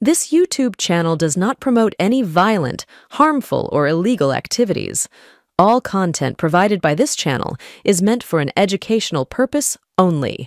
This YouTube channel does not promote any violent, harmful, or illegal activities. All content provided by this channel is meant for an educational purpose only.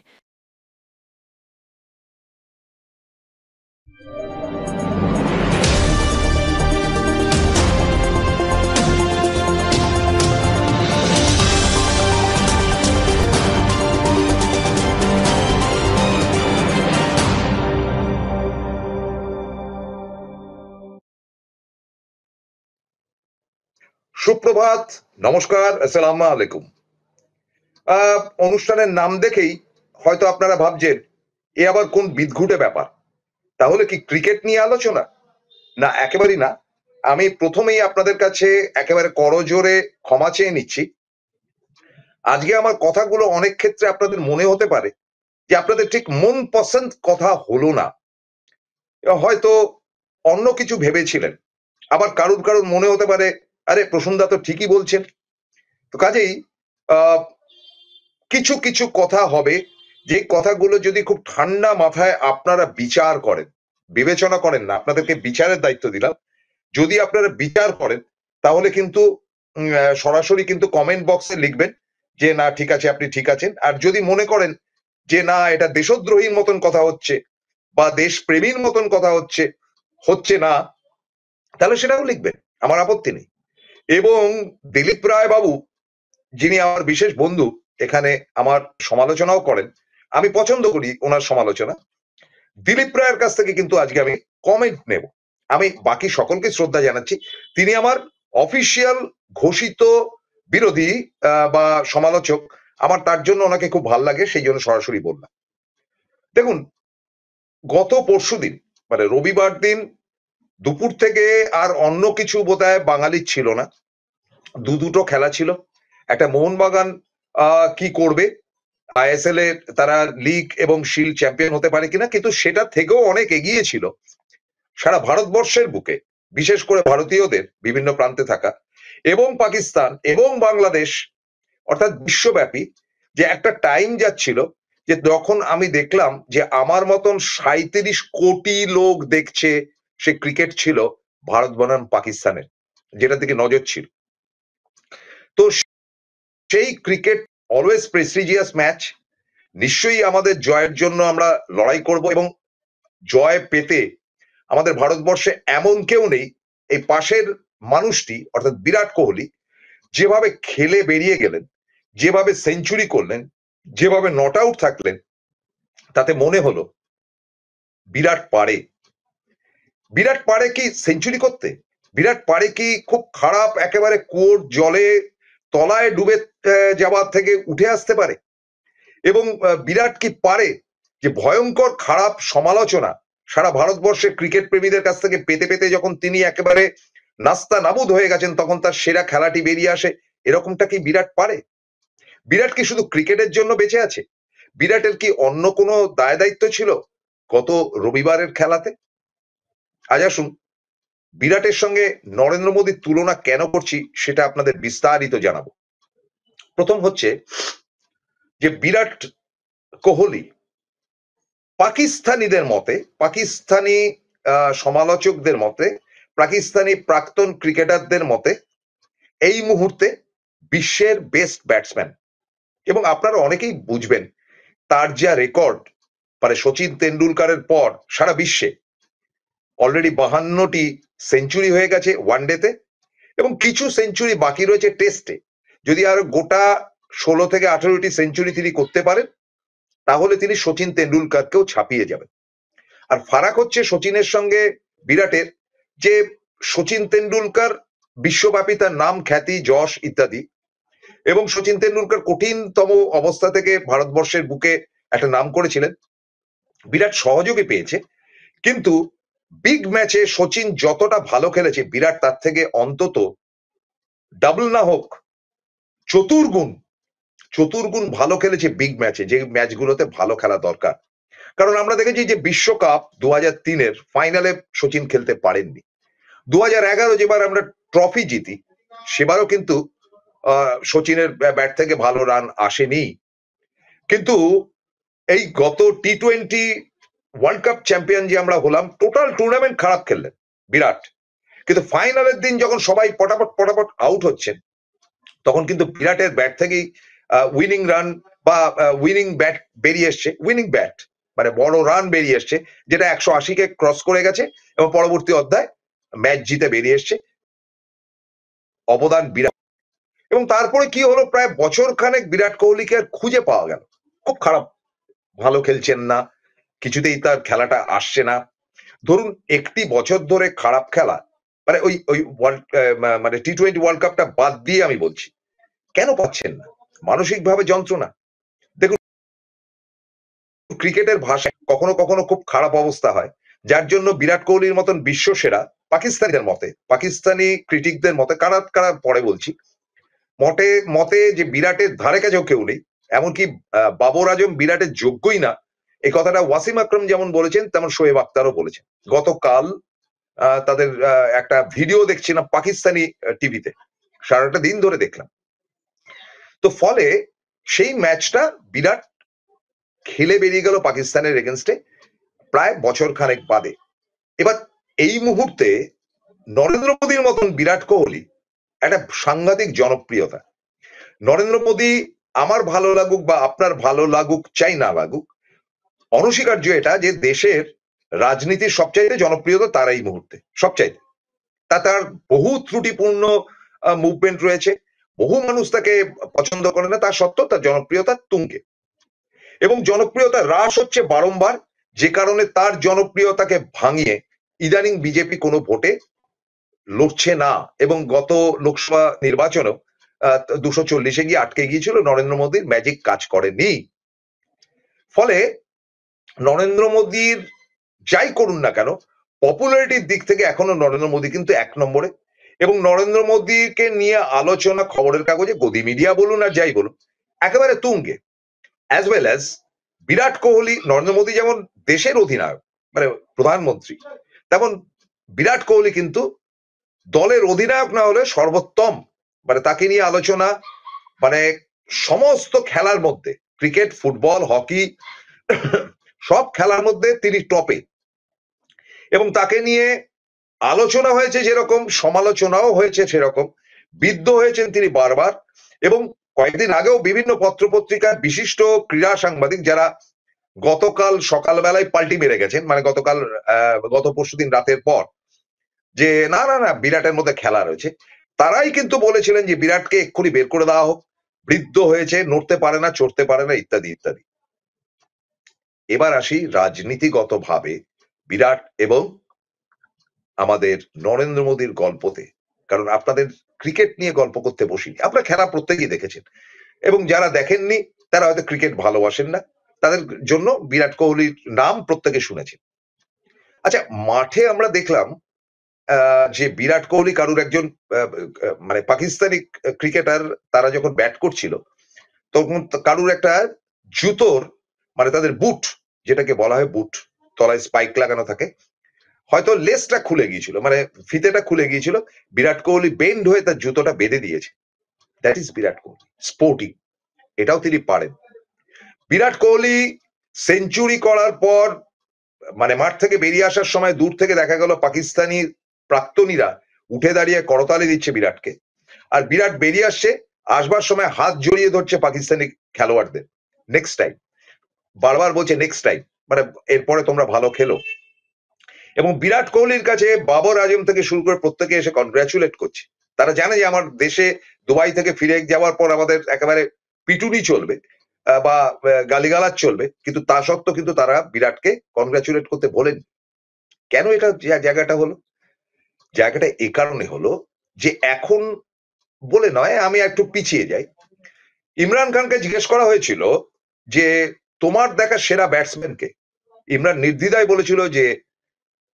সুপ্রভাত, নমস্কার, আসসালামু আলাইকুম। অনুষ্ঠানের নাম দেখেই হয়তো আপনারা ভাবছেন এ আবার কোন বিদঘুটে ব্যাপার। তাহলে কি ক্রিকেট নিয়ে আলোচনা? না, একেবারেই না। আমি প্রথমেই আপনাদের কাছে একেবারে করজোরে ক্ষমা চেয়ে নিচ্ছি। আজকে আমার কথাগুলো অনেক ক্ষেত্রে আপনাদের মনে হতে পারে যে আপনাদের ঠিক মন পছন্দ কথা হলো না, হয়তো অন্য কিছু ভেবেছিলেন। আবার কারুর মনে হতে পারে আরে প্রসূনদা তো ঠিকই বলছেন। তো কাজেই আহ কিছু কিছু কথা হবে, যে কথাগুলো যদি খুব ঠান্ডা মাথায় আপনারা বিচার করেন, বিবেচনা করেন না, আপনাদেরকে বিচারের দায়িত্ব দিলাম। যদি আপনারা বিচার করেন তাহলে কিন্তু সরাসরি কিন্তু কমেন্ট বক্সে লিখবেন যে না ঠিক আছে, আপনি ঠিক আছেন। আর যদি মনে করেন যে না এটা দেশদ্রোহীর মতন কথা হচ্ছে বা দেশপ্রেমীর মতন কথা হচ্ছে না, তাহলে সেটাও লিখবেন, আমার আপত্তি নেই। এবং দিলীপ রায় বাবু, যিনি আমার বিশেষ বন্ধু, এখানে আমার সমালোচনাও করেন, আমি পছন্দ করি ওনার সমালোচনা। দিলীপ রায়ের কাছ থেকে কিন্তু আজকে আমি কমেন্ট নেব। আমি বাকি সকলকে শ্রদ্ধা জানাচ্ছি, তিনি আমার অফিসিয়াল ঘোষিত বিরোধী বা সমালোচক। আমার তার জন্য ওনাকে খুব ভাল লাগে, সেই জন্য সরাসরি বললাম। দেখুন, গত পরশুদিন মানে রবিবার দিন দুপুর থেকে আর অন্য কিছু বোধহয় বাঙালির ছিল না, দুটো খেলা ছিল। একটা মোহনবাগান কি করবে, আইএসএল এ তারা লিগ এবং শিল্ড চ্যাম্পিয়ন হতে পারে কিনা, কিন্তু সেটা থেকেও অনেক এগিয়ে ছিল সারা ভারতবর্ষের বুকে, বিশেষ করে ভারতীয়দের বিভিন্ন প্রান্তে থাকা, এবং পাকিস্তান এবং বাংলাদেশ, অর্থাৎ বিশ্বব্যাপী যে একটা টাইম যাচ্ছিল যে যখন আমি দেখলাম যে আমার মতন ৩৭ কোটি লোক দেখছে সে ক্রিকেট ছিল ভারত বনাম পাকিস্তানের, যেটা থেকে নজর ছিল। তো সেই ক্রিকেট অলওয়েজ প্রেস্টিজিয়াস ম্যাচ, নিশ্চয়ই আমাদের জয়ের জন্য আমরা লড়াই করব, এবং জয় পেতে আমাদের ভারতবর্ষে এমন কেউ নেই। এই পাশের মানুষটি অর্থাৎ বিরাট কোহলি যেভাবে খেলে বেরিয়ে গেলেন, যেভাবে সেঞ্চুরি করলেন, যেভাবে নট আউট থাকলেন, তাতে মনে হলো বিরাট পারে। বিরাট পারে কি সেঞ্চুরি করতে? বিরাট পারে কি খুব খারাপ একেবারে কুয়োর জলে তলায় ডুবে যাওয়ার থেকে উঠে আসতে পারে? এবং বিরাট কি পারে যে ভয়ঙ্কর খারাপ সমালোচনা সারা ভারতবর্ষের ক্রিকেট প্রেমীদের কাছ থেকে পেতে পেতে যখন তিনি একেবারে নাস্তা নাবুদ হয়ে গেছেন, তখন তার সেরা খেলাটি বেরিয়ে আসে? এরকমটা কি বিরাট পারে? বিরাট কি শুধু ক্রিকেটের জন্য বেঁচে আছে? বিরাটের কি অন্য কোনো দায় দায়িত্ব ছিল গত রবিবারের খেলাতে? আজ আসুন বিরাটের সঙ্গে নরেন্দ্র মোদীর তুলনা কেন করছি সেটা আপনাদের বিস্তারিত জানাবো। প্রথম হচ্ছে যে বিরাট কোহলি পাকিস্তানিদের মতে, পাকিস্তানি সমালোচকদের মতে, পাকিস্তানি প্রাক্তন ক্রিকেটারদের মতে এই মুহূর্তে বিশ্বের বেস্ট ব্যাটসম্যান। এবং আপনারা অনেকেই বুঝবেন তার যা রেকর্ড, মানে সচিন তেন্ডুলকারের পর সারা বিশ্বে অলরেডি 52টি সেঞ্চুরি হয়ে গেছে ওয়ানডেতে, এবং কিছু সেঞ্চুরি বাকি রয়েছে টেস্টে। যদি আর গোটা 16 থেকে 18টি সেঞ্চুরি তিনি করতে পারেন, তাহলে তিনি সচিন তেন্ডুলকারকেও ছাপিয়ে যাবেন। আর ফারাক হচ্ছে সচিনের সঙ্গে বিরাটের, যে সচিন তেন্ডুলকার বিশ্বব্যাপী তার নাম, খ্যাতি, যশ ইত্যাদি, এবং সচিন তেন্ডুলকার কঠিনতম অবস্থা থেকে ভারতবর্ষের বুকে একটা নাম করেছিলেন, বিরাট সহযোগী পেয়েছে। কিন্তু বিগ ম্যাচে সচিন যতটা ভালো খেলেছে, বিরাট তার থেকে অন্তত ডাবল না হোক চতুর্গুণ ভালো খেলেছে বিগ ম্যাচে, যে ম্যাচগুলোতে ভালো খেলা দরকার। কারণ আমরা দেখেছি যে বিশ্বকাপ 2003-এর ফাইনালে সচিন খেলতে পারেননি। 2011 যেবার আমরা ট্রফি জিতি, সেবারও কিন্তু সচিনের ব্যাট থেকে ভালো রান আসেনি। কিন্তু এই গত T20 ওয়ার্ল্ড কাপ চ্যাম্পিয়ন যে আমরা হলাম, টোটাল টুর্নামেন্ট খারাপ খেললেন বিরাট, কিন্তু ফাইনালের দিন যখন সবাই পটাপট পটাপট আউট হচ্ছেন, তখন কিন্তু বিরাটের ব্যাট থেকেই উইনিং রান বা উইনিং ব্যাট বেরিয়ে এসছে, উইনিং ব্যাট মানে বড় রান বেরিয়ে এসছে, যেটা 180-কে ক্রস করে গেছে এবং পরবর্তী অধ্যায় ম্যাচ জিতে বেরিয়ে এসছে, অবদান বিরাট। এবং তারপরে কি হলো, প্রায় বছর খানেক বিরাট কোহলিকে আর খুঁজে পাওয়া গেল, খুব খারাপ, ভালো খেলছেন না, কিছুতেই তার খেলাটা আসছে না। ধরুন একটি বছর ধরে খারাপ খেলা, মানে ওই ওই মানে টি-20 ওয়ার্ল্ড কাপটা বাদ দিয়ে আমি বলছি, কেন পাচ্ছেন না? মানসিকভাবে যন্ত্রণা। দেখুন ক্রিকেটের ভাষায় কখনো কখনো খুব খারাপ অবস্থা হয়, যার জন্য বিরাট কোহলির মতন বিশ্বসেরা পাকিস্তানিদের মতে, পাকিস্তানি ক্রিটিকদের মতে, কারা কারা পরে বলছি, মতে মতে যে বিরাটের ধারে কাছেও কেউ নেই, এমনকি বাবর আজম বিরাটের যোগ্যই না, এই কথাটা ওয়াসিম আকরাম যেমন বলেছেন, তেমন শোয়েব আখতারও বলেছেন। গতকাল তাদের একটা ভিডিও দেখছিলাম পাকিস্তানি টিভিতে, সারাটা দিন ধরে দেখলাম। তো ফলে সেই ম্যাচটা বিরাট খেলে বেরিয়ে গেল পাকিস্তানের এগেনস্টে প্রায় বছর খানেক বাদে। এবার এই মুহূর্তে নরেন্দ্র মোদীর মতন বিরাট কোহলি একটা সাংঘাতিক জনপ্রিয়তা। নরেন্দ্র মোদী আমার ভালো লাগুক বা আপনার ভালো লাগুক চাই না লাগুক, অনস্বীকার্য এটা যে দেশের রাজনীতির সবচাইতে জনপ্রিয়তা তার এই মুহূর্তে, সবচাইতে। তার বহু ত্রুটিপূর্ণ মুভমেন্ট রয়েছে, বহু মানুষ তাকে পছন্দ করে না, তা সত্ত্বেও তার জনপ্রিয়তা তুঙ্গে, এবং জনপ্রিয়তা হ্রাস হচ্ছে বারংবার, যে কারণে তার জনপ্রিয়তাকে ভাঙিয়ে ইদানিং বিজেপি কোনো ভোটে লড়ছে না, এবং গত লোকসভা নির্বাচনেও 240-এ গিয়ে আটকে গিয়েছিল। নরেন্দ্র মোদীর ম্যাজিক কাজ করেনি। ফলে নরেন্দ্র মোদীর যাই করুন না কেন, পপুলারিটির দিক থেকে এখনো নরেন্দ্র মোদী কিন্তু 1 নম্বরে, এবং নরেন্দ্র মোদীকে নিয়ে আলোচনা খবরের কাগজে, গদি মিডিয়া বলুন আর যাই বলুন, একেবারে তুঙ্গে। As well as Virat Kohli, Narendra Modi যেমন দেশের অধিনায়ক মানে প্রধানমন্ত্রী, তেমন বিরাট কোহলি কিন্তু দলের অধিনায়ক না হলে সর্বোত্তম, মানে তাকে নিয়ে আলোচনা, মানে সমস্ত খেলার মধ্যে, ক্রিকেট, ফুটবল, হকি, সব খেলার মধ্যে তিনি টপে, এবং তাকে নিয়ে আলোচনা হয়েছে যেরকম, সমালোচনাও হয়েছে সেরকম, বিদ্ধ হয়েছেন তিনি বারবার। এবং কয়েকদিন আগেও বিভিন্ন পত্রপত্রিকার বিশিষ্ট ক্রীড়া সাংবাদিক, যারা গতকাল সকালবেলায় পাল্টি মেরে গেছেন, মানে গত পরশুদিন রাতের পর, যে না না না বিরাটের মধ্যে খেলা রয়েছে, তারাই কিন্তু বলেছিলেন যে বিরাটকে এক্ষুনি বের করে দেওয়া হোক, বৃদ্ধ হয়েছে, নড়তে পারে না, চড়তে পারে না, ইত্যাদি ইত্যাদি। এবার আসি রাজনীতিগতভাবে বিরাট এবং আমাদের নরেন্দ্র মোদীর গল্পতে, কারণ আপনাদের ক্রিকেট নিয়ে গল্প করতে বসিনি, আপনারা খেলা প্রত্যেকেই দেখেছেন, এবং যারা দেখেননি তারা হয়তো ক্রিকেট ভালোবাসেন না, তাদের জন্য বিরাট কোহলির নাম প্রত্যেকে শুনেছেন। আচ্ছা, মাঠে আমরা দেখলাম যে বিরাট কোহলি কারুর একজন মানে পাকিস্তানি ক্রিকেটার, তারা যখন ব্যাট করছিল তখন কারুর একটা জুতোর, মানে তাদের বুট, যেটাকে বলা হয় বুট, তলায় স্পাইক লাগানো থাকে, হয়তো লেসটা খুলে গিয়েছিল, মানে ফিতেটা খুলে গিয়েছিল, বিরাট কোহলি বেন্ড হয়ে তার জুতোটা বেঁধে দিয়েছে। That is Virat Kohli, sporting, এটাও তিনি পারেন। বিরাট কোহলি সেঞ্চুরি করার পর, মানে মাঠ থেকে বেরিয়ে আসার সময় দূর থেকে দেখা গেল পাকিস্তানি প্রাক্তনীরা উঠে দাঁড়িয়ে করতালি দিচ্ছে বিরাটকে, আর বিরাট বেরিয়ে আসছে, আসবার সময় হাত জড়িয়ে ধরছে পাকিস্তানি খেলোয়াড়দের, নেক্সট টাইম, বারবার বলছে নেক্সট টাইম, মানে এরপরে তোমরা ভালো খেলো। এবং বিরাট কোহলির কাছে বাবর আজম থেকে শুরু করে প্রত্যেকে এসে কনগ্রাচুলেট করছে, তারা জানে যে আমার দেশে দুবাই থেকে ফিরে যাওয়ার পর আমাদের একেবারে পিটুনি চলবে বা গালিগালাজ চলবে, কিন্তু তা সত্ত্বেও কিন্তু তারা বিরাটকে কনগ্রাচুলেট করতে বলেন। কেন এটা জায়গাটা হলো? জায়গাটা এ কারণে হলো যে এখন বলে নয়, আমি একটু পিছিয়ে যাই, ইমরান খানকে জিজ্ঞেস করা হয়েছিল যে তোমার দেখা সেরা ব্যাটসম্যান কে? ইমরান নির্দ্বিধায় বলেছিল যে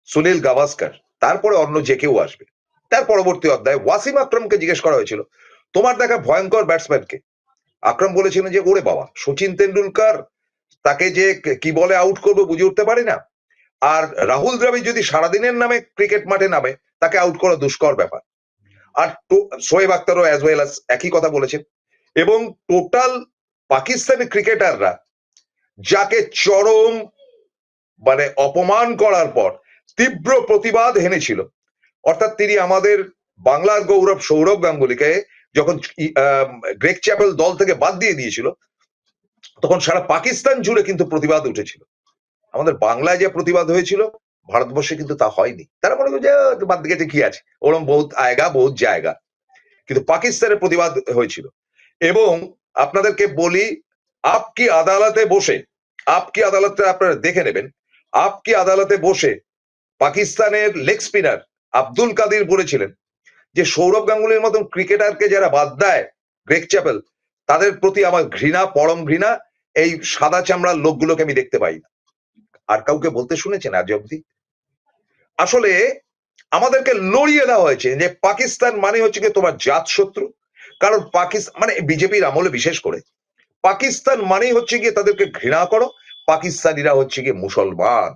সুনীল গাভাস্কার, তারপরে অন্য যে কেউ আসবে। তার পরবর্তী অধ্যায়ে ওয়াসিম আকরামকে জিজ্ঞেস করা হয়েছিল তোমার দেখা ভয়ঙ্কর ব্যাটসম্যান কে? আকরাম বলেছিলেন যে ওরে বাবা, সচিন তেন্ডুলকার, তাকে যে কি বলে আউট করবো বুঝে উঠতে পারি না, আর রাহুল দ্রাবিড় যদি সারাদিনের নামে ক্রিকেট মাঠে নামে, তাকে আউট করা দুষ্কর ব্যাপার। আর শোয়েব আখতারও অ্যাজ ওয়েল অ্যাজ একই কথা বলেছেন। এবং টোটাল পাকিস্তানি ক্রিকেটাররা যাকে চরম মানে অপমান করার পর তীব্র প্রতিবাদ হেনেছিল, অর্থাৎ তিনি আমাদের বাংলার গৌরব সৌরভ গাঙ্গুলিকে যখন গ্রেগ চ্যাপেল দল থেকে বাদ দিয়ে দিয়েছিল, তখন সারা পাকিস্তান জুড়ে কিন্তু প্রতিবাদ উঠেছিল। আমাদের বাংলায় যে প্রতিবাদ হয়েছিল, ভারতবর্ষে কিন্তু তা হয়নি। তারা মনে করে যে বাদ দিকে কি আছে, ওরম বহুত আয়গা বহুত জায়গা, কিন্তু পাকিস্তানের প্রতিবাদ হয়েছিল। এবং আপনাদেরকে বলি, আপকি আদালতে বসে, আপকি আদালতে আপনারা দেখে নেবেন, আপকি আদালতে বসে পাকিস্তানের লেগ স্পিনার আব্দুল কাদির বলেছিলেন যে সৌরভ গাঙ্গুলির মতন ক্রিকেটারকে যারা বাদ দেয় গ্রেগ চ্যাপেল, তাদের প্রতি আমার ঘৃণা, পরম ঘৃণা, এই সাদা চামড়ার লোকগুলোকে আমি দেখতে পাই না। আর কাউকে বলতে শুনেছেন আজ অব্দি? আসলে আমাদেরকে লড়িয়ে দেওয়া হয়েছে যে পাকিস্তান মানে হচ্ছে কি তোমার জাত শত্রু। কারণ পাকিস্তান মানে বিজেপির আমলে বিশেষ করে পাকিস্তান মানেই হচ্ছে গিয়ে তাদেরকে ঘৃণা করো, পাকিস্তানিরা হচ্ছে গিয়ে মুসলমান।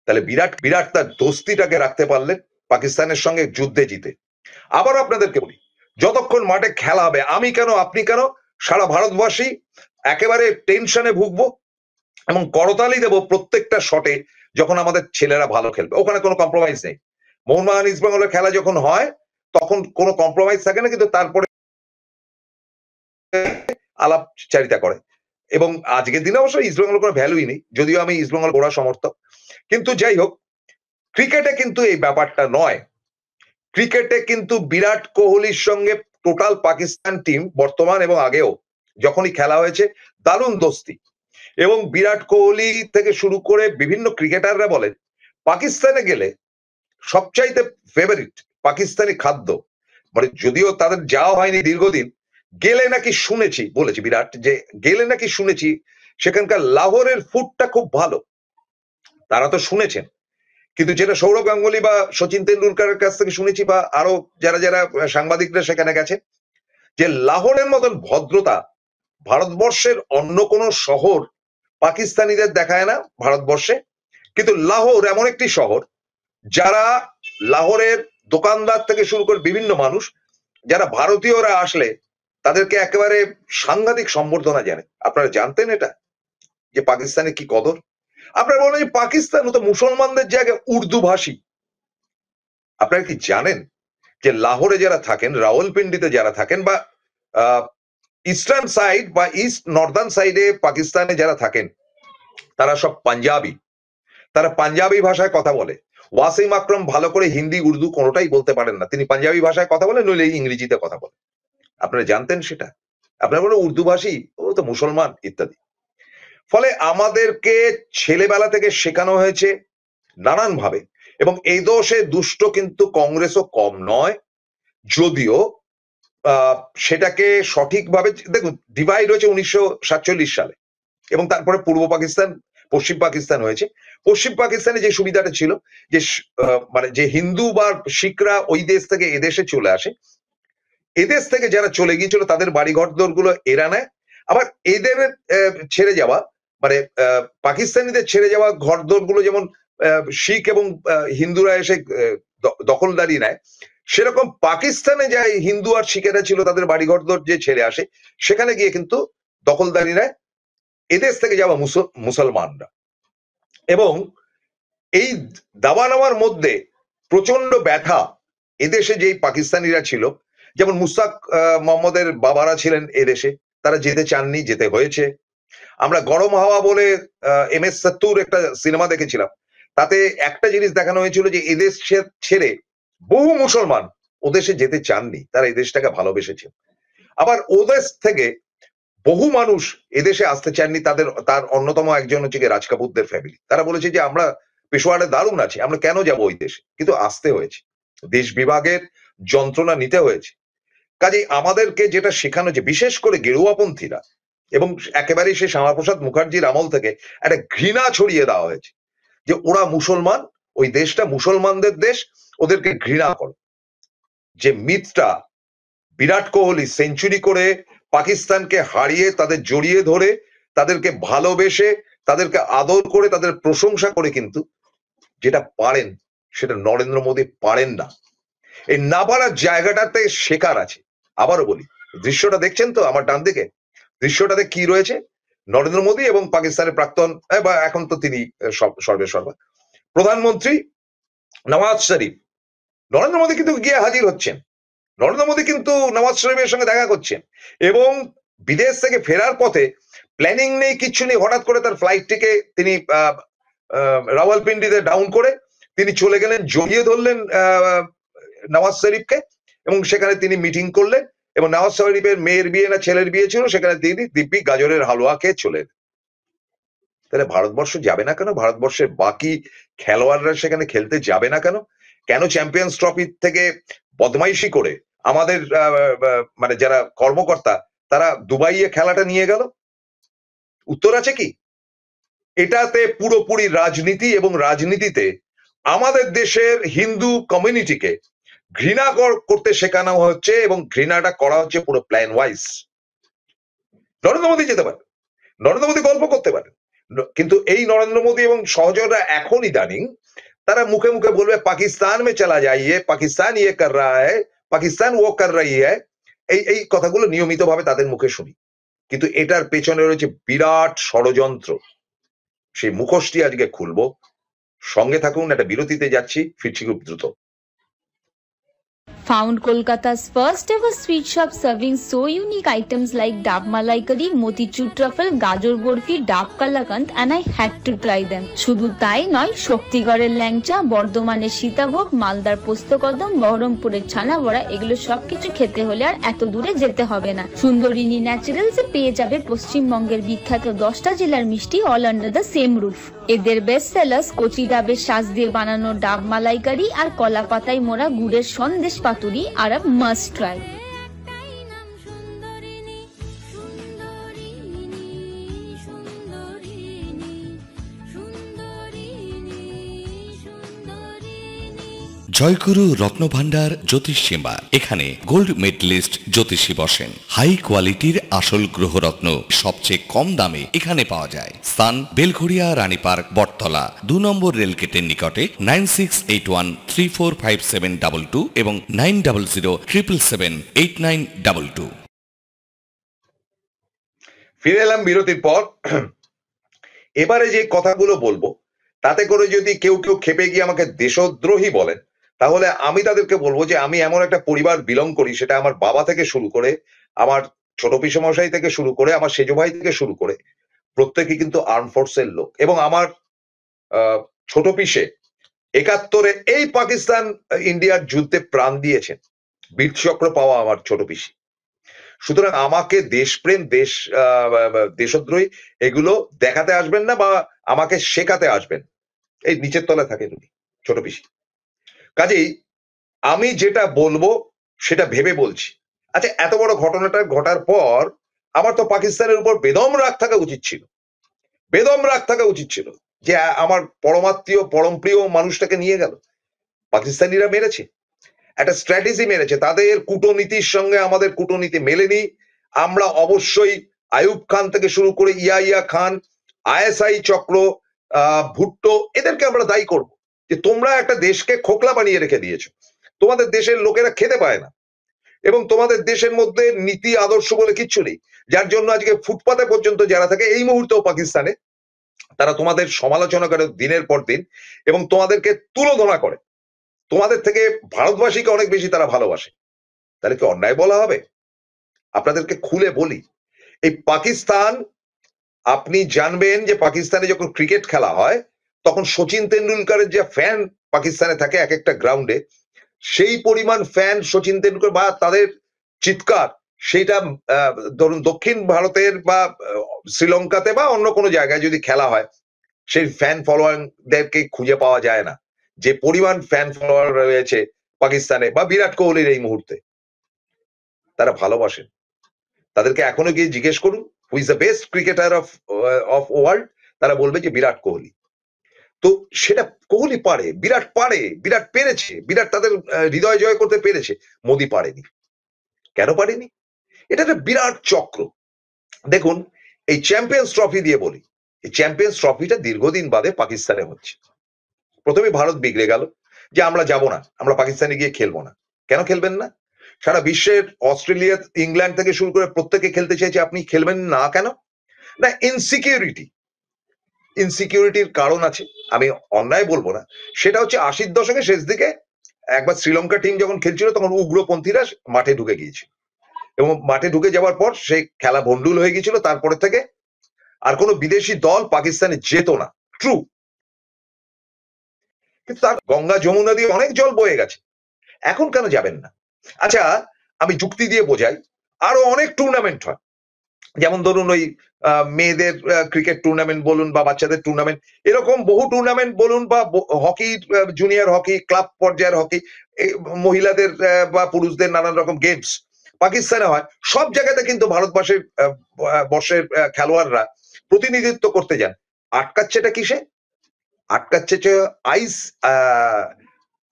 তাহলে বিরাট বিরাট তার দোস্তিটাকে রাখতে পারলেন পাকিস্তানের সঙ্গে যুদ্ধে জিতে। আবার আপনাদেরকে বলি, যতক্ষণ মাঠে খেলা হবে, আমি কেন আপনি কেন সারা ভারতবাসী একেবারে টেনশনে ভুগবো এবং করতালি দেব প্রত্যেকটা শটে যখন আমাদের ছেলেরা ভালো খেলবে। ওখানে কোনো কম্প্রোমাইজ নেই। মোহনবাগান ইস্ট বেঙ্গলের খেলা যখন হয় তখন কোনো কম্প্রোমাইজ থাকে না, কিন্তু তারপরে আলাপচারিতা করে। এবং আজকের দিনে অবশ্য ইস্ট বেঙ্গলের কোনো ভ্যালুই নেই, যদিও আমি ইস্ট বেঙ্গল গোড়া সমর্থক। কিন্তু যাই হোক, ক্রিকেটে কিন্তু এই ব্যাপারটা নয়। ক্রিকেটে কিন্তু বিরাট কোহলির সঙ্গে টোটাল পাকিস্তান টিম বর্তমান এবং আগেও যখনই খেলা হয়েছে দারুণ দোস্তি। এবং বিরাট কোহলি থেকে শুরু করে বিভিন্ন ক্রিকেটাররা বলেন পাকিস্তানে গেলে সবচাইতে ফেভারিট পাকিস্তানি খাদ্য, মানে যদিও তাদের যাওয়া হয়নি দীর্ঘদিন, গেলে নাকি শুনেছি, বলেছি বিরাট, যে গেলে নাকি শুনেছি সেখানকার লাহোরের ফুডটা খুব ভালো। তারা তো শুনেছেন, কিন্তু যেটা সৌরভ গাঙ্গুলি বা সচিন তেন্ডুলকারের কাছ থেকে শুনেছি, বা আরো যারা যারা সাংবাদিকরা সেখানে গেছে, যে লাহোরের মতন ভদ্রতা ভারতবর্ষের অন্য কোনো শহর পাকিস্তানিদের দেখায় না ভারতবর্ষে। কিন্তু লাহোর এমন একটি শহর, যারা লাহোরের দোকানদার থেকে শুরু করে বিভিন্ন মানুষ যারা ভারতীয়রা আসলে তাদেরকে একেবারে সাংঘাতিক সম্বর্ধনা জানায়। আপনারা জানতেন এটা, যে পাকিস্তানে কি কদর? আপনারা বলেন যে পাকিস্তান তো মুসলমানদের জায়গায় উর্দু ভাষী। আপনারা কি জানেন যে লাহোরে যারা থাকেন, রাওয়ালপিন্ডিতে যারা থাকেন, বা ইস্টার্ন সাইড বা ইস্ট নর্দার্ন সাইডে পাকিস্তানে যারা থাকেন, তারা সব পাঞ্জাবি। তারা পাঞ্জাবি ভাষায় কথা বলে। ওয়াসিম আকরম ভালো করে হিন্দি উর্দু কোনোটাই বলতে পারেন না, তিনি পাঞ্জাবি ভাষায় কথা বলেন, নইলে ইংরেজিতে কথা বলেন। আপনারা জানতেন সেটা? আপনারা বলেন উর্দু ভাষী, ও তো মুসলমান ইত্যাদি। ফলে আমাদেরকে ছেলেবেলা থেকে শেখানো হয়েছে নানান ভাবে, এবং এই দোষে দুষ্ট কিন্তু কংগ্রেসও কম নয়। যদিও সেটাকে সঠিকভাবে দেখুন, ডিভাইড হয়েছে 1947 সালে, এবং তারপরে পূর্ব পাকিস্তান পশ্চিম পাকিস্তান হয়েছে। পশ্চিম পাকিস্তানে যে সুবিধাটা ছিল যে মানে যে হিন্দু বা শিখরা ওই দেশ থেকে এদেশে চলে আসে, এদেশ থেকে যারা চলে গিয়েছিল তাদের বাড়িঘর দরগুলো এরা নেয়। আবার এদের ছেড়ে যাওয়া মানে পাকিস্তানিদের ছেড়ে যাওয়া ঘর দরগুলো যেমন শিখ এবং হিন্দুরা এসে দখলদারি নেয়, সেরকম পাকিস্তানে যাই হিন্দু আর শিখেরা ছিল তাদের বাড়িঘর দর যে ছেড়ে আসে, সেখানে গিয়ে কিন্তু দখলদারি নেয় এদেশ থেকে যাওয়া মুসলমানরা। এবং এই দাবা নেওয়ার মধ্যে প্রচন্ড ব্যথা এদেশে যেই পাকিস্তানিরা ছিল, যেমন মুস্তাক মোহাম্মদের বাবারা ছিলেন এদেশে, তারা যেতে চাননি, যেতে হয়েছে। আমরা গরম হাওয়া বলে MS-70 একটা সিনেমা দেখেছিলাম, তাতে একটা জিনিস দেখানো হয়েছিল যে এদেশ ছেড়ে বহু মুসলমান ওদেশে যেতে চাননি, তারা এদেশটাকে ভালোবেসেছে। আবার ওদেশ থেকে বহু মানুষ এদেশে আসতে চাননি, তার অন্যতম একজন হচ্ছে রাজ কাপুরদের ফ্যামিলি। তারা বলেছে যে আমরা পেশোয়ারে দারুণ আছি, আমরা কেন যাব ওই দেশে, কিন্তু আসতে হয়েছে, দেশ বিভাগের যন্ত্রণা নিতে হয়েছে। কাজেই আমাদেরকে যেটা শেখানো, যে বিশেষ করে গেরুয়াপন্থীরা, এবং একেবারেই সে শ্যামাপ্রসাদ মুখার্জির আমল থেকে একটা ঘৃণা ছড়িয়ে দেওয়া হয়েছে যে ওরা মুসলমান, ওই দেশটা মুসলমানদের দেশ, ওদেরকে ঘৃণা করো। যে মিথটা বিরাট কোহলি সেঞ্চুরি করে পাকিস্তানকে হারিয়ে তাদের জড়িয়ে ধরে তাদেরকে ভালোবেসে তাদেরকে আদর করে তাদের প্রশংসা করে, কিন্তু যেটা পারেন সেটা নরেন্দ্র মোদী পারেন না। এই না পারার জায়গাটাতে শেখার আছে। আবারও বলি, দৃশ্যটা দেখছেন তো আমার ডান দিকে, দৃশ্যটাতে কি রয়েছে? নরেন্দ্র মোদী এবং পাকিস্তানের প্রাক্তন বা এখন তো তিনি সর্বে সর্বা প্রধানমন্ত্রী নওয়াজ শরীফ। নরেন্দ্র মোদী কিন্তু গিয়ে হাজির হচ্ছেন, নরেন্দ্র মোদী কিন্তু নওয়াজ শরীফের সঙ্গে দেখা করছেন এবং বিদেশ থেকে ফেরার পথে প্ল্যানিং নেই, কিচ্ছু নেই, হঠাৎ করে তার ফ্লাইটটিকে তিনি রাওয়ালপিন্ডিতে ডাউন করে তিনি চলে গেলেন, জড়িয়ে ধরলেন নওয়াজ শরীফকে এবং সেখানে তিনি মিটিং করলেন এবং নওয়াজ শরীফের মেয়ের বিয়ে না ছেলের বিয়ে ছিল, সেখানে তিনি দিব্যি গাজরের হালুয়া খেয়ে চলে এলেন। তাহলে ভারতবর্ষ যাবে না কেন? ভারতবর্ষের বাকি খেলোয়াড়রা সেখানে খেলতে যাবে না কেন? কেন চ্যাম্পিয়ন্স ট্রফি থেকে বদমাইশি করে আমাদের মানে যারা কর্মকর্তা তারা দুবাইয়ে খেলাটা নিয়ে গেল? উত্তর আছে কি? এটাতে পুরোপুরি রাজনীতি এবং রাজনীতিতে আমাদের দেশের হিন্দু কমিউনিটিকে ঘৃণা করতে শেখানো হচ্ছে এবং ঘৃণাটা করা হচ্ছে পুরো প্ল্যান ওয়াইজ। নরেন্দ্র মোদী যেতে পারে, নরেন্দ্র মোদী গল্প করতে পারে, কিন্তু এই নরেন্দ্র মোদী এবং সহযোগীরা এখন ইদানিং তারা মুখে মুখে বলবে পাকিস্তান মে চলা যাইয়ে, পাকিস্তান ইয়ে কর রা হ্যায়, পাকিস্তান ও কর রহি হ্যায়, এই কথাগুলো নিয়মিতভাবে তাদের মুখে শুনি। কিন্তু এটার পেছনে রয়েছে বিরাট ষড়যন্ত্র। সেই মুখোশটি আজকে খুলবো। সঙ্গে থাকুন, একটা বিরতিতে যাচ্ছি, ফিরছি খুব দ্রুত। Found Kolkata's first ever sweet shop serving so unique items like Dab Malai Curry, Motichur Truffle, Gajor Borfi, Dab Kalakand, and I had to try them. শুধু তাই নয়, শক্তিগড়ের ল্যাংচা, বর্ধমানের সীতাভোগ, মালদার পোস্তকদম, বহরমপুরের ছানা বড়া, এগুলো সবকিছু খেতে হলে আর এত দূরে যেতে হবে না। সুন্দরিনী ন্যাচারালসে পেয়ে যাবে পশ্চিমবঙ্গের বিখ্যাত 10টা জেলার মিষ্টি all under the same roof. এদের বেস্ট সেলার্স কচি ডাবের শাঁস দিয়ে বানানো ডাব মালাইকারি আর কলা পাতায় মোড়া গুড়ের সন্দেশ পাতুরি আর আ মাস্ট ট্রাই। জয়গুরু রত্নভান্ডার জ্যোতিষ সীমা, এখানে গোল্ড মেডেলিস্ট জ্যোতিষী বসেন। হাই কোয়ালিটির আসল গ্রহরত্ন সবচেয়ে কম দামে এখানে পাওয়া যায়। স্থান বেলঘড়িয়া, রানী পার্ক, বটতলা, 2 নম্বর রেলগেটের নিকটে। 9681345722 এবং 9007778922। ফিরে এলাম বিরতির পর। এবারে যে কথাগুলো বলবো তাতে করে যদি কেউ খেপে গিয়ে আমাকে দেশদ্রোহী বলেন, তাহলে আমি তাদেরকে বলবো যে আমি এমন একটা পরিবার বিলং করি, সেটা আমার বাবা থেকে শুরু করে, আমার ছোট পিসমশাই থেকে শুরু করে, আমার সেজো ভাই থেকে শুরু করে প্রত্যেকে কিন্তু আর্ম ফোর্সের লোক। এবং আমার ছোট পিসে 71-এ এই পাকিস্তান ইন্ডিয়ার যুদ্ধে প্রাণ দিয়েছেন, বীরচক্র পাওয়া আমার ছোট পিসি। সুতরাং আমাকে দেশপ্রেম, দেশদ্রোহী এগুলো দেখাতে আসবেন না বা আমাকে শেখাতে আসবেন। এই নিচের তলায় থাকেন উনি, ছোট পিসি। কাজেই আমি যেটা বলবো সেটা ভেবে বলছি। আচ্ছা, এত বড় ঘটনাটা ঘটার পর আমার তো পাকিস্তানের উপর বেদম রাগ থাকা উচিত ছিল, বেদম রাগ থাকা উচিত ছিল যে আমার পরমাত্মীয় পরম প্রিয় মানুষটাকে নিয়ে গেল। পাকিস্তানিরা মেরেছে, একটা স্ট্র্যাটেজি মেরেছে, তাদের কূটনীতির সঙ্গে আমাদের কূটনীতি মেলেনি। আমরা অবশ্যই আইয়ুব খান থেকে শুরু করে ইয়া খান, আইএসআই চক্র, ভুট্টো, এদেরকে আমরা দায়ী করব যে তোমরা একটা দেশকে খোকলা বানিয়ে রেখে দিয়েছো। তোমাদের দেশের লোকেরা খেতে পায় না এবং তোমাদের দেশের মধ্যে নীতি আদর্শ বলে কিচ্ছু নেই, যার জন্য আজকে ফুটপাতে পর্যন্ত যারা থাকে এই মুহূর্তেও পাকিস্তানে, তারা তোমাদের সমালোচনা করে দিনের পর দিন এবং তোমাদেরকে তুলোধনা করে। তোমাদের থেকে ভারতবাসীকে অনেক বেশি তারা ভালোবাসে। তাহলে কি অন্যায় বলা হবে? আপনাদেরকে খুলে বলি, এই পাকিস্তান, আপনি জানবেন যে পাকিস্তানে যখন ক্রিকেট খেলা হয় তখন সচিন তেন্ডুলকারের যে ফ্যান পাকিস্তানে থাকে এক একটা গ্রাউন্ডে, সেই পরিমাণ ফ্যান সচিন তেন্ডুলকার বা তাদের চিৎকার, সেইটা ধরুন দক্ষিণ ভারতের বা শ্রীলঙ্কাতে বা অন্য কোনো জায়গায় যদি খেলা হয়, সেই ফ্যান ফলোয়ারদেরকে খুঁজে পাওয়া যায় না। যে পরিমাণ ফ্যান ফলোয়ার রয়েছে পাকিস্তানে বা বিরাট কোহলির এই মুহূর্তে, তারা ভালোবাসেন। তাদেরকে এখনো গিয়ে জিজ্ঞেস করুন who is the best cricketer of world, তারা বলবে যে বিরাট কোহলি। তো সেটা কোহলি পারে, বিরাট পেরেছে, বিরাট তাদের হৃদয় জয় করতে পেরেছে, মোদি পারেনি। কেন পারেনি? এটা একটা বিরাট চক্র। দেখুন, এই চ্যাম্পিয়ন্স ট্রফি দিয়ে বলি, এই চ্যাম্পিয়ন্স ট্রফিটা দীর্ঘদিন বাদে পাকিস্তানে হচ্ছে। প্রথমে ভারত বিগড়ে গেল যে আমরা যাব না, আমরা পাকিস্তানে গিয়ে খেলবো না। কেন খেলবেন না? সারা বিশ্বের অস্ট্রেলিয়া, ইংল্যান্ড থেকে শুরু করে প্রত্যেকে খেলতে চাইছে, আপনি খেলবেন না কেন? না, ইনসিকিউরিটির কারণ আছে, আমি অন্যায় বলবো না। সেটা হচ্ছে 80-র দশকের শেষ দিকে একবার শ্রীলঙ্কা টিম যখন খেলছিল তখন উগ্রপন্থীরা মাঠে ঢুকে গিয়েছিল, এবং মাঠে ঢুকে যাওয়ার পর সেই খেলা ভন্ডুল হয়ে গিয়েছিল। তারপরে থেকে আর কোনো বিদেশি দল পাকিস্তানে যেত না, ট্রু। কিন্তু তার গঙ্গা যমুনা দিয়ে অনেক জল বয়ে গেছে, এখন কেন যাবেন না? আচ্ছা, আমি যুক্তি দিয়ে বোঝাই, আরো অনেক টুর্নামেন্ট হয়, যেমন ধরুন ওই মেয়েদের ক্রিকেট টুর্নামেন্ট বলুন বা বাচ্চাদের টুর্নামেন্ট, এরকম বহু টুর্নামেন্ট বলুন, বা হকি, জুনিয়র হকি, ক্লাব পর্যায়ের হকি, মহিলাদের বা পুরুষদের নানান রকম গেমস পাকিস্তানে হয়। সব জায়গাতে কিন্তু ভারতবর্ষের বর্ষের খেলোয়াড়রা প্রতিনিধিত্ব করতে যান। আটকাচ্ছেটা কিসে? আটকাচ্ছে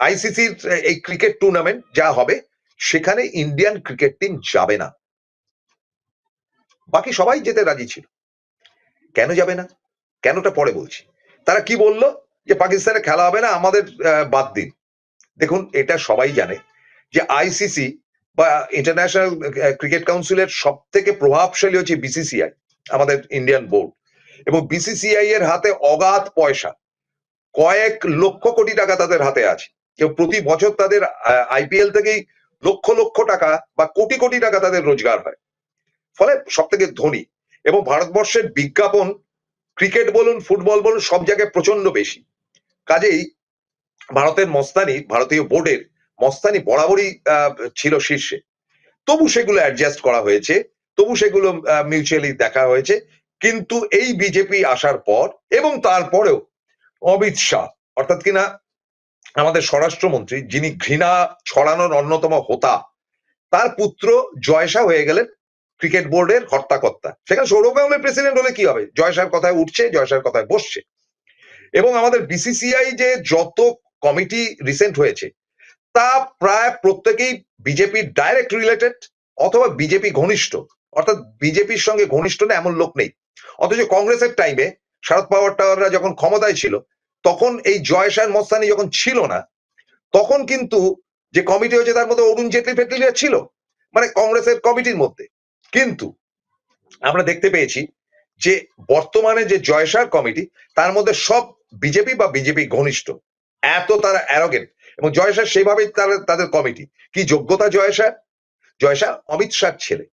আইসিসির এই ক্রিকেট টুর্নামেন্ট যা হবে, সেখানে ইন্ডিয়ান ক্রিকেট টিম যাবে না। বাকি সবাই যেতে রাজি ছিল, কেন যাবে না? কেনটা পরে বলছি। তারা কি বললো? যে পাকিস্তানে খেলা হবে না, আমাদের বাদ দিন। দেখুন, এটা সবাই জানে যে আইসিসি বা ইন্টারন্যাশনাল ক্রিকেট কাউন্সিলের সব থেকে প্রভাবশালী হচ্ছে বিসিসিআই, আমাদের ইন্ডিয়ান বোর্ড। এবং বিসিসিআই এর হাতে অগাধ পয়সা, কয়েক লক্ষ কোটি টাকা তাদের হাতে আছে, এবং প্রতি বছর তাদের আইপিএল থেকেই লক্ষ লক্ষ টাকা বা কোটি কোটি টাকা তাদের রোজগার হয়। ফলে সব থেকে ধনী, এবং ভারতবর্ষের বিজ্ঞাপন ক্রিকেট বলুন, ফুটবল বলুন, সব জায়গায় প্রচন্ড বেশি। কাজেই ভারতের মস্তানি, ভারতীয় বোর্ডের মস্তানি বরাবরই ছিল শীর্ষে। তবু সেগুলো অ্যাডজাস্ট করা হয়েছে, তবু সেগুলো মিউচুয়ালি দেখা হয়েছে। কিন্তু এই বিজেপি আসার পর, এবং তারপরেও অমিত শাহ, অর্থাৎ কিনা আমাদের স্বরাষ্ট্রমন্ত্রী, যিনি ঘৃণা ছড়ানোর অন্যতম হোতা, তার পুত্র জয় শাহ হয়ে গেলেন ক্রিকেট বোর্ডের হর্তাকর্তা। সেখানে সৌরভ গাঙ্গুলি প্রেসিডেন্ট হলে কি হবে? জয় শাহর কথায় উঠছে, জয় শাহর কথায় বসছে। এবং আমাদের বিসিসিআই যে যত কমিটি রিসেন্ট হয়েছে, তা প্রায় প্রত্যেকেই বিজেপি ডাইরেক্ট রিলেটেড অথবা বিজেপি ঘনিষ্ঠ, অর্থাৎ বিজেপির সঙ্গে ঘনিষ্ঠ না এমন লোক নেই। অথচ কংগ্রেসের টাইমে শরদ পাওয়াররা যখন ক্ষমতায় ছিল, তখন এই জয় শাহ মস্তানি যখন ছিল না, তখন কিন্তু যে কমিটি হয়েছে তার মধ্যে অরুণ জেটলি ফেটলিরা ছিল, মানে কংগ্রেসের কমিটির মধ্যে। কিন্তু আমরা দেখতে পেয়েছি যে বর্তমানে যে জয় শাহ কমিটি, তার মধ্যে সব বিজেপি বা বিজেপি ঘনিষ্ঠ। এত তারা অ্যারোগেন্ট, এবং জয় শাহ সেইভাবেই তাদের কমিটি। কি যোগ্যতা জয় শাহ? জয় শাহ অমিত শাহর ছেলে।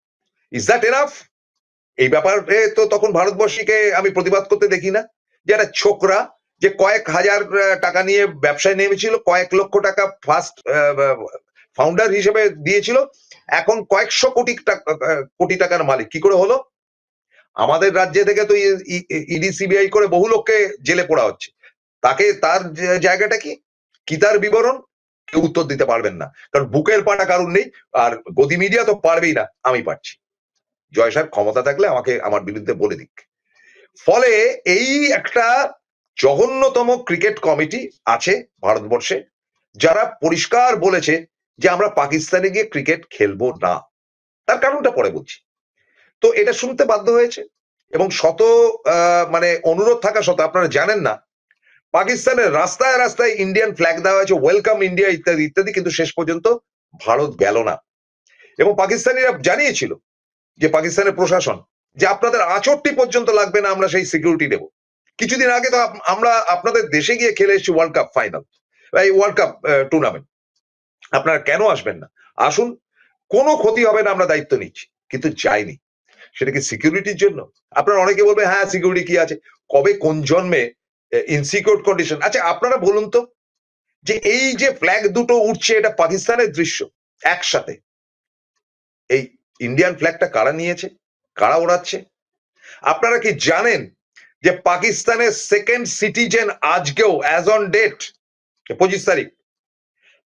Is that enough? এই ব্যাপারে তো তখন ভারতবর্ষীকে আমি প্রতিবাদ করতে দেখি না, যে একটা ছোকরা যে কয়েক হাজার টাকা নিয়ে ব্যবসায় নেমেছিল, কয়েক লক্ষ টাকা ফার্স্ট ফাউন্ডার হিসেবে দিয়েছিল, এখন কয়েকশো কোটি টাকার মালিক কি করে হলো? আমাদের রাজ্যে থেকে তো ইডি সিবিআই করে বহু লোককে জেলে পোড়া হচ্ছে। তাকে, তার জায়গাটা কি, কি তার বিবরণ? কেউ উত্তর দিতে পারবেন না, কারণ বুকের পাটা কারণ নেই। আর গদি মিডিয়া তো পারবেই না, আমি পারছি। জয় শাহ ক্ষমতা থাকলে আমাকে আমার বিরুদ্ধে বলে দিক। ফলে এই একটা জঘন্যতম ক্রিকেট কমিটি আছে ভারতবর্ষে, যারা পরিষ্কার বলেছে যে আমরা পাকিস্তানে গিয়ে ক্রিকেট খেলবো না। তার কারণটা পরে বলছি। তো এটা শুনতে বাধ্য হয়েছে, এবং শত মানে অনুরোধ থাকা সত্ত্বেও, আপনারা জানেন না, পাকিস্তানের রাস্তায় রাস্তায় ইন্ডিয়ান ফ্ল্যাগ দেওয়া হয়েছে, ওয়েলকাম ইন্ডিয়া ইত্যাদি ইত্যাদি, কিন্তু শেষ পর্যন্ত ভারত গেল না। এবং পাকিস্তানিরা জানিয়েছিল যে পাকিস্তানের প্রশাসন, যে আপনাদের আঁচড়টি পর্যন্ত লাগবে না, আমরা সেই সিকিউরিটি দেব। কিছুদিন আগে তো আমরা আপনাদের দেশে গিয়ে খেলে এসেছি ওয়ার্ল্ড কাপ ফাইনাল, এই ওয়ার্ল্ড কাপ টুর্নামেন্ট, আপনারা কেন আসবেন না? আসুন, কোনো ক্ষতি হবে না, আমরা দায়িত্ব নিচ্ছি। কিন্তু যায়নি। সেটা কি সিকিউরিটির জন্য? আপনারা অনেকে বলবে হ্যাঁ সিকিউরিটি কি আছে, কবে কোন জন্মে ইনসিকিউর কন্ডিশন। আচ্ছা, আপনারা বলুন তো, যে এই যে ফ্ল্যাগ দুটো উঠছে, এটা পাকিস্তানের দৃশ্য একসাথে, এই ইন্ডিয়ান ফ্ল্যাগটা কারা নিয়েছে, কারা ওড়াচ্ছে? আপনারা কি জানেন যে পাকিস্তানের সেকেন্ড সিটিজেন আজকেও, অ্যাজ অন ডেট 25 তারিখ,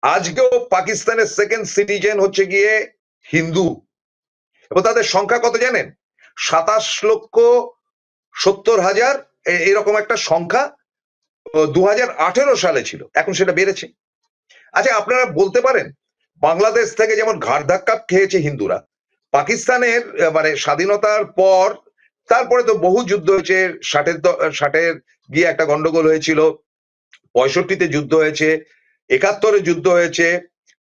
আজকেও পাকিস্তানের সেকেন্ড সিটিজেন হচ্ছে গিয়ে হিন্দু। এবং তাদের সংখ্যা কত জানেন? 27,70,000 এরকম একটা সংখ্যা 2018 সালে ছিল, এখন সেটা বেড়েছে। আচ্ছা, আপনারা বলতে পারেন, বাংলাদেশ থেকে যেমন ঘাড় ধাক্কা খেয়েছে হিন্দুরা, পাকিস্তানের মানে স্বাধীনতার পর, তারপরে তো বহু যুদ্ধ হয়েছে। 60-এর গিয়ে একটা গন্ডগোল হয়েছিল, 65-তে যুদ্ধ হয়েছে, 71-এ যুদ্ধ হয়েছে,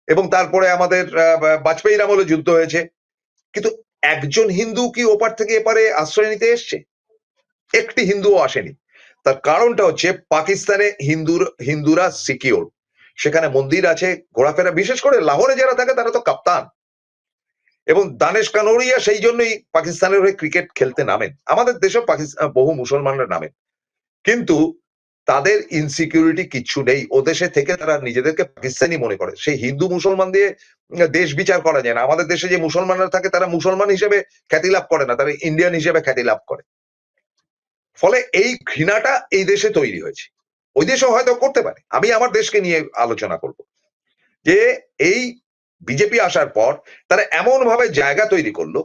এবং তারপরে আমাদের বাজপেয়ীর আমলে যুদ্ধ হয়েছে। কিন্তু একজন হিন্দু কি ওপার থেকে এপারে আশ্রয় নিতে এসছে? একটি হিন্দুও আসেনি। তার কারণটা হচ্ছে পাকিস্তানে হিন্দুরা সিকিউর, সেখানে মন্দির আছে, ঘোরাফেরা, বিশেষ করে লাহোরে যারা থাকে তারা তো কাপ্তান, এবং দানেশ কানোরিয়া সেই জন্যই পাকিস্তানের হয়ে ক্রিকেট খেলতে নামেন। আমাদের দেশেও বহু মুসলমানরা নামেন, কিন্তু তাদের ইনসিকিউরিটি কিচ্ছু নেই। ও দেশে থেকে তারা নিজেদেরকে পাকিস্তানি মনে করে। সেই হিন্দু মুসলমান দিয়ে দেশ বিচার করা যায় না। আমাদের দেশে যে মুসলমানরা থাকে তারা মুসলমান হিসেবে খ্যাতি লাভ করে না, তারা ইন্ডিয়ান হিসেবে খ্যাতি লাভ করে। ফলে এই ঘৃণাটা এই দেশে তৈরি হয়েছে, ওই দেশেও হয়তো করতে পারে। আমি আমার দেশকে নিয়ে আলোচনা করব যে এই বিজেপি আসার পর তারা এমন ভাবে জায়গা তৈরি করলো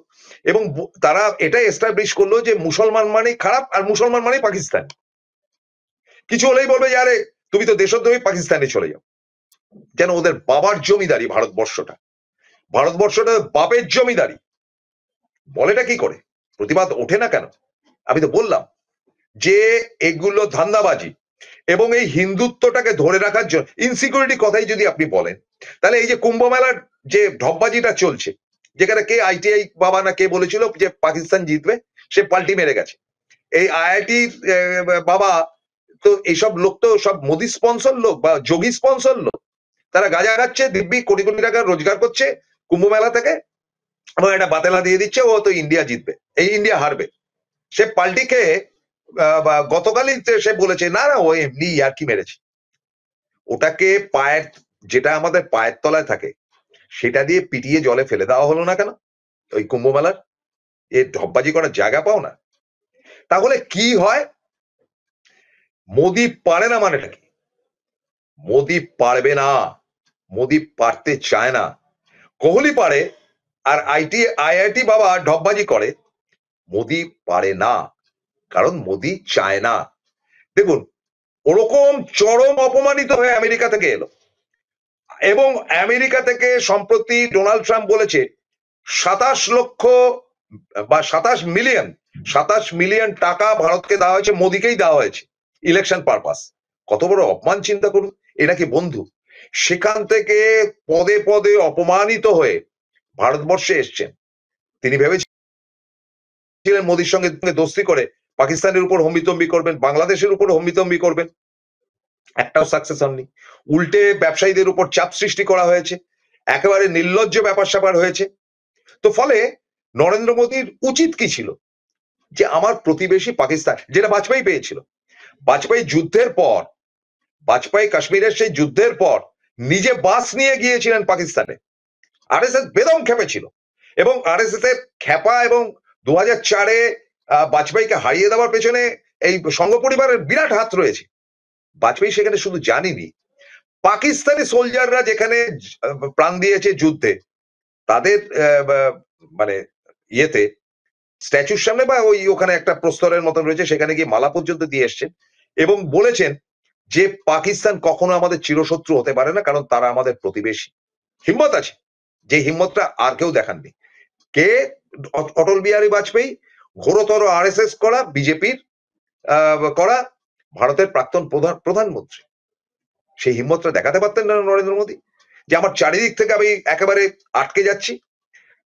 এবং তারা এটা এস্টাবলিশ করলো যে মুসলমান মানে খারাপ আর মুসলমান মানে পাকিস্তান। কিছু হলেই বলবে যে আরে তুমি তো দেশদ্রোহী, পাকিস্তানে চলে যাও। যেন ওদের বাবার জমিদারি ভারতবর্ষটা বাপের জমিদারি। বলেটা কি করে? প্রতিবাদ ওঠে না কেন? আমি তো বললাম যে এগুলো ধান্দাবাজি, এবং এই হিন্দুত্বটাকে ধরে রাখার জন্য ইনসিকিউরিটি কথাই যদি আপনি বলেন, তাহলে এই যে কুম্ভ মেলার যে ঢপবাজিটা চলছে, যেখানে কে আইটিআই বাবা না কে বলেছিল যে পাকিস্তান জিতবে, সে পাল্টি মেরে গেছে। এই আইআইটি বাবা তো এইসব লোক তো সব মোদি স্পন্সর লোক বা যোগী স্পন্সর লোক। তারা গাঁজা খাচ্ছে, দিব্যি কোটি কোটি টাকা রোজগার করছে কুম্ভ মেলা থেকে, এবং একটা বাতেলা দিয়ে দিচ্ছে ও তো ইন্ডিয়া জিতবে, এই ইন্ডিয়া হারবে। সে পাল্টি খেয়ে গতকালই সে বলেছে না না ও এমনি আর কি মেরেছে। ওটাকে পায়ের, যেটা আমাদের পায়ের তলায় থাকে, সেটা দিয়ে পিটিয়ে জলে ফেলে দেওয়া হলো না কেন? ওই কুম্ভ মেলার এ ঢপবাজি করার জায়গা পাও না? তাহলে কি হয়? মোদি পারে না মানেটা কি? মোদি পারবে না, মোদি পারতে চায় না। কোহলি পারে আর আইআইটি বাবা ঢপবাজি করে, মোদি পারে না, কারণ মোদি চায় না। দেখুন, ওরকম চরম অপমানিত হয়ে আমেরিকা থেকে এলো, এবং আমেরিকা থেকে সম্প্রতি ডোনাল্ড ট্রাম্প বলেছে 27 লক্ষ বা 27 মিলিয়ন টাকা ভারতকে দেওয়া হয়েছে, মোদিকেই দেওয়া হয়েছে ইলেকশন পারপাস। কত বড় অপমান চিন্তা করুন। এ নাকি বন্ধু? সেখান থেকে পদে পদে অপমানিত হয়ে ভারতবর্ষে এসছেন। তিনি ভেবেছিলেন মোদির সঙ্গে দোস্তি করে পাকিস্তানের উপর হম্বিতম্বি করবেন, বাংলাদেশের উপর হম্বিতম্বি করবেন। একটাও সাকসেস হননি। উল্টে ব্যবসায়ীদের উপর চাপ সৃষ্টি করা হয়েছে, একেবারে নির্লজ্জ ব্যাপার স্যাপার হয়েছে। তো ফলে নরেন্দ্র মোদীর উচিত কি ছিল? যে আমার প্রতিবেশী পাকিস্তান, যেটা বাজপেয়ী পেয়েছিল, বাজপেয়ী যুদ্ধের পর, বাজপেয়ী কাশ্মীরের সেই যুদ্ধের পর নিজে বাস নিয়ে গিয়েছিলেন পাকিস্তানে। আরএসএস বেদম খেপেছিল, এবং আরএসএস এর খেপা এবং 2004-এ বাজপেয়ীকে হারিয়ে দেওয়ার পেছনে এই সংঘ পরিবারের বিরাট হাত রয়েছে। বাজপেয়ী সেখানে শুধু জানিনি, পাকিস্তানি সোলজাররা যেখানে প্রাণ দিয়েছে যুদ্ধে, তাদের মানে ইয়েতে স্ট্যাচুর সামনে বা ওখানে একটা প্রস্তরের মতন রয়েছে, সেখানে গিয়ে মালা পর্যন্ত দিয়ে এসছেন এবং বলেছেন যে পাকিস্তান কখনো আমাদের চিরশত্রু হতে পারে না, কারণ তারা আমাদের প্রতিবেশী। হিম্মত আছে, যে হিম্মতটা আর কেউ দেখাননি। কে? অটল বিহারী বাজপেয়ী, ঘোরতর আরএসএস করা, বিজেপির করা ভারতের প্রাক্তন প্রধানমন্ত্রী। সেই হিম্মতটা দেখাতে পারতেন না নরেন্দ্র মোদী, যে আমার চারিদিক থেকে আমি একেবারে আটকে যাচ্ছি?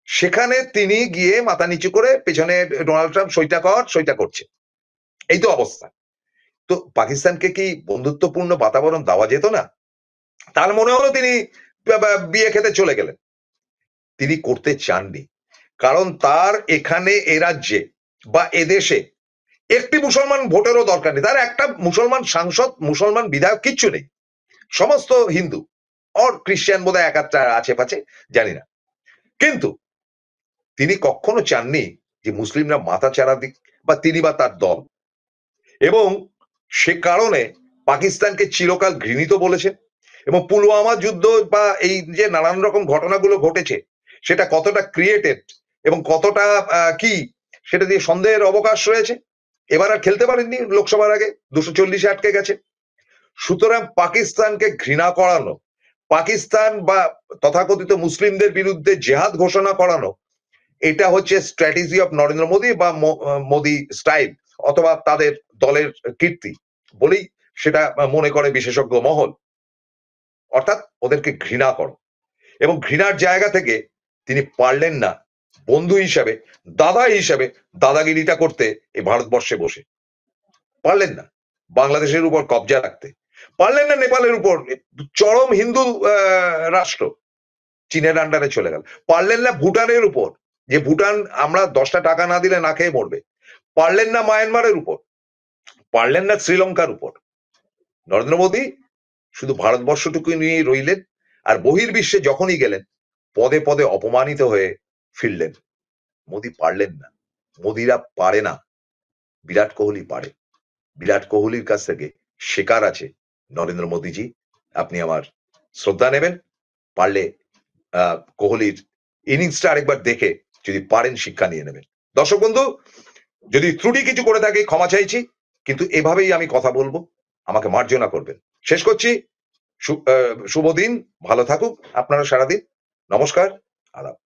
সেখানে তিনি গিয়ে মাথা নিচু করে পেছনে ডোনাল্ড ট্রাম্প সইটা করছে। এই তো অবস্থা। তো পাকিস্তানকে কি বন্ধুত্বপূর্ণ বাতাবরণ দেওয়া যেত না? তার মনে হলো তিনি বিয়ে খেতে চলে গেলেন। তিনি করতে চাননি, কারণ তার এখানে এ রাজ্যে বা এদেশে একটি মুসলমান ভোটেরও দরকার নেই। তার একটা মুসলমান সাংসদ, মুসলমান বিধায়ক কিচ্ছু নেই, সমস্ত হিন্দু আর খ্রিস্টান বোধহয় এক আধটা আছে পাছে, জানি না। কিন্তু তিনি কখনো চাননি যে মুসলিমরা মাথা চাড়া দিক বা তিনি বা তার দল, এবং সে কারণে পাকিস্তানকে চিরকাল ঘৃণিত বলেছেন। এবং পুলওয়ামা যুদ্ধ বা এই যে নানান রকম ঘটনাগুলো ঘটেছে, সেটা কতটা ক্রিয়েটেড এবং কতটা কি, সেটা দিয়ে সন্দেহের অবকাশ রয়েছে। এবার আর খেলতে পারেননি লোকসভার আগে, 240-এ আটকে গেছে। সুতরাং পাকিস্তানকে ঘৃণা করানো, পাকিস্তান বা তথাকথিত মুসলিমদের বিরুদ্ধে জেহাদ ঘোষণা করানো, এটা হচ্ছে স্ট্র্যাটেজি অফ নরেন্দ্র মোদী বা মোদী স্টাইল, অথবা তাদের দলের কীর্তি বলেই সেটা মনে করে বিশেষজ্ঞ মহল। অর্থাৎ ওদেরকে ঘৃণা করো, এবং ঘৃণার জায়গা থেকে তিনি পারলেন না বন্ধু হিসাবে, দাদা হিসাবে দাদাগিরিটা করতে এই ভারতবর্ষে বসে। পারলেন না বাংলাদেশের উপর কবজা রাখতে, পারলেন না নেপালের উপর, চরম হিন্দু রাষ্ট্র, চীনের আন্ডারে চলে গেল, পারলেন না ভুটানের উপর, যে ভুটান আমরা 10টা টাকা না দিলে না খেয়ে মরবে, পারলেন না মায়ানমারের উপর, পারলেন না শ্রীলঙ্কার উপর। নরেন্দ্র মোদী শুধু ভারতবর্ষটুকু নিয়ে রইলেন, আর বহির্বিশ্বে যখনই গেলেন পদে পদে অপমানিত হয়ে ফিরলেন। মোদী পারলেন না, মোদীরা পারে না, বিরাট কোহলি পারে। বিরাট কোহলির কাছ থেকে শেখার আছে নরেন্দ্র মোদীজি, আপনি আমার শ্রদ্ধা নেবেন, পারলে কোহলির ইনিংসটা আরেকবার দেখে যদি পারেন শিক্ষা নিয়ে নেবেন। দর্শক বন্ধু, যদি ত্রুটি কিছু করে থাকি ক্ষমা চাইছি, কিন্তু এভাবেই আমি কথা বলবো, আমাকে মার্জনা করবেন। শেষ করছি, শুভ দিন, ভালো থাকুক আপনারা সারাদিন, নমস্কার, আদাব।